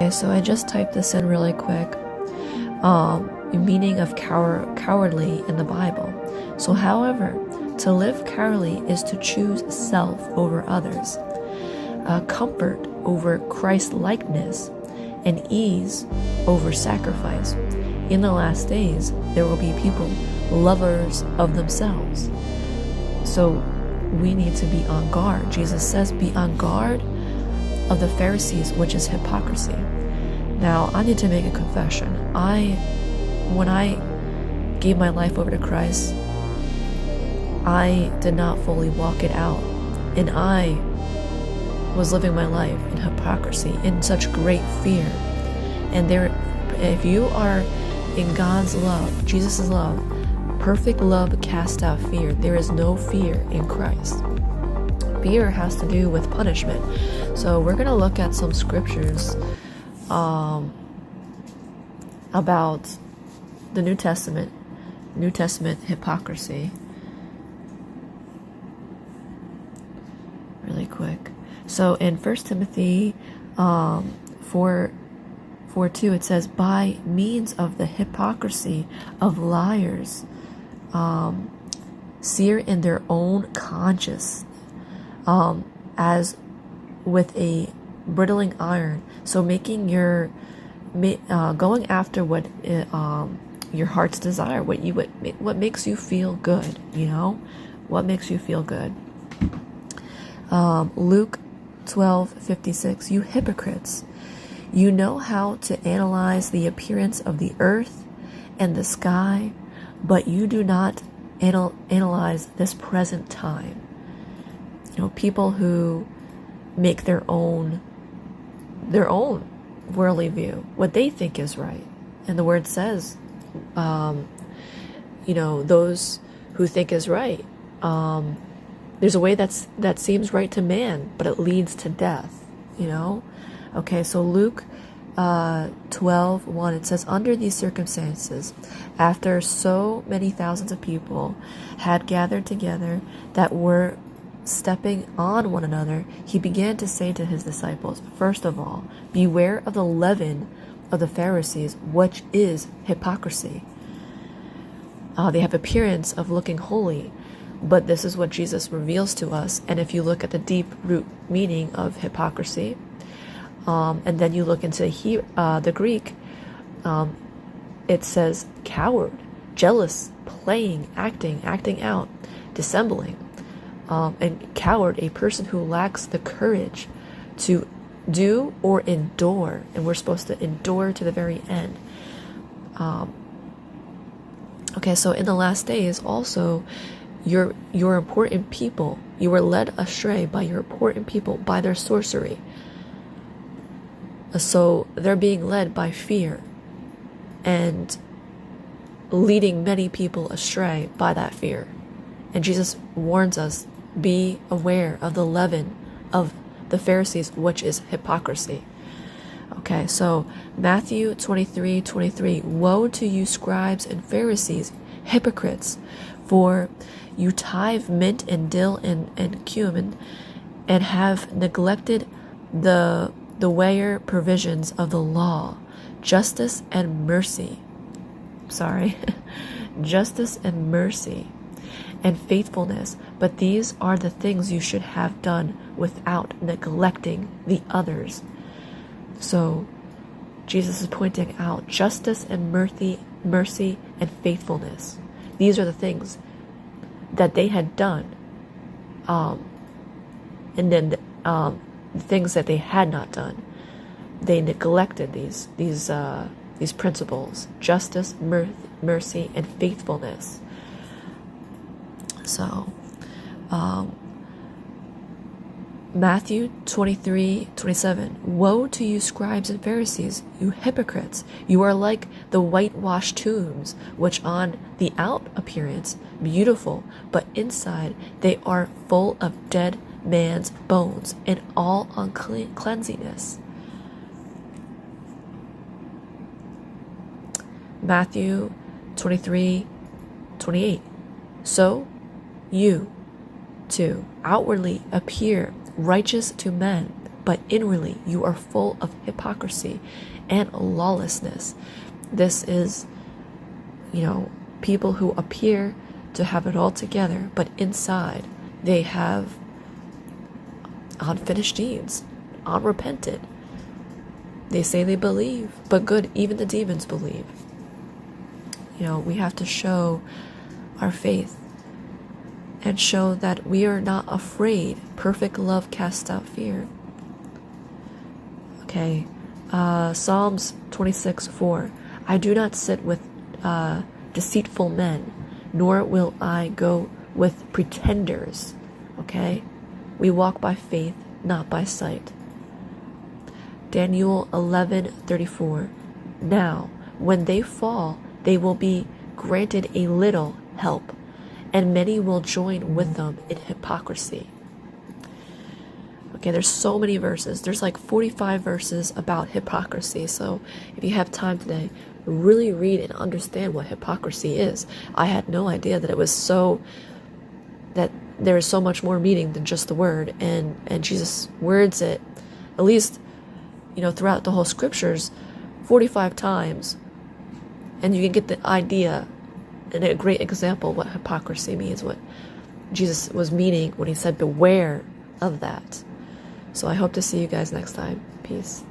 Okay, so I just typed this in really quick. Meaning of cowardly in the Bible. So, however, to live cowardly is to choose self over others, comfort over Christ-likeness, and ease over sacrifice. In the last days, there will be people lovers of themselves. So we need to be on guard. Jesus says, be on guard of the Pharisees, which is hypocrisy. Now, I need to make a confession. When I gave my life over to Christ, I did not fully walk it out. And I was living my life in hypocrisy, in such great fear. And if you are in God's love, Jesus' love, perfect love casts out fear. There is no fear in Christ. Fear has to do with punishment. So we're going to look at some scriptures about the New Testament hypocrisy. Really quick. So in 1 Timothy 4:2, it says, by means of the hypocrisy of liars, sear in their own conscience, as with a brittling iron. So making going after what your heart's desire, what makes you feel good, what makes you feel good. Luke 12:56, you hypocrites, you know how to analyze the appearance of the earth and the sky, but you do not analyze this present time. People who make their own worldly view, what they think is right. And the word says, those who think is right. There's a way that seems right to man, but it leads to death, Okay, so Luke 12:1, it says, under these circumstances, after so many thousands of people had gathered together that were stepping on one another, he began to say to his disciples, first of all, beware of the leaven of the Pharisees, which is hypocrisy. They have appearance of looking holy, but this is what Jesus reveals to us. And if you look at the deep root meaning of hypocrisy, and then you look into the Greek, it says coward, jealous, playing, acting out, dissembling. And coward, a person who lacks the courage to do or endure, and we're supposed to endure to the very end. Okay, so in the last days also, your important people, you were led astray by your important people, by their sorcery. So they're being led by fear and leading many people astray by that fear. And Jesus warns us, be aware of the leaven of the Pharisees, which is hypocrisy. Okay, so Matthew 23:23, woe to you scribes and Pharisees, hypocrites, for you tithe mint and dill and cumin, and have neglected the weightier provisions of the law, justice and mercy. Justice and mercy and faithfulness, but these are the things you should have done without neglecting the others. So Jesus is pointing out justice and mercy and faithfulness. These are the things that they had done, and then the things that they had not done, they neglected these principles: justice, mercy, and faithfulness. So, Matthew 23:27, woe to you scribes and Pharisees, you hypocrites! You are like the whitewashed tombs, which on the out appearance beautiful, but inside they are full of dead man's bones and all uncleanness. Matthew 23:28, so you too outwardly appear righteous to men, but inwardly you are full of hypocrisy and lawlessness. This is, people who appear to have it all together, but inside they have unfinished deeds, unrepented. They say they believe, but good, even the demons believe. We have to show our faith and show that we are not afraid. Perfect love casts out fear. Okay, Psalms 26:4. I do not sit with deceitful men, nor will I go with pretenders. Okay, we walk by faith, not by sight. Daniel 11:34. Now, when they fall, they will be granted a little help, and many will join with them in hypocrisy. Okay, there's so many verses. There's like 45 verses about hypocrisy. So if you have time today, really read and understand what hypocrisy is. I had no idea that that there is so much more meaning than just the word. And Jesus words it, at least, throughout the whole scriptures, 45 times. And you can get the idea and a great example of what hypocrisy means, what Jesus was meaning when he said, beware of that. So I hope to see you guys next time. Peace.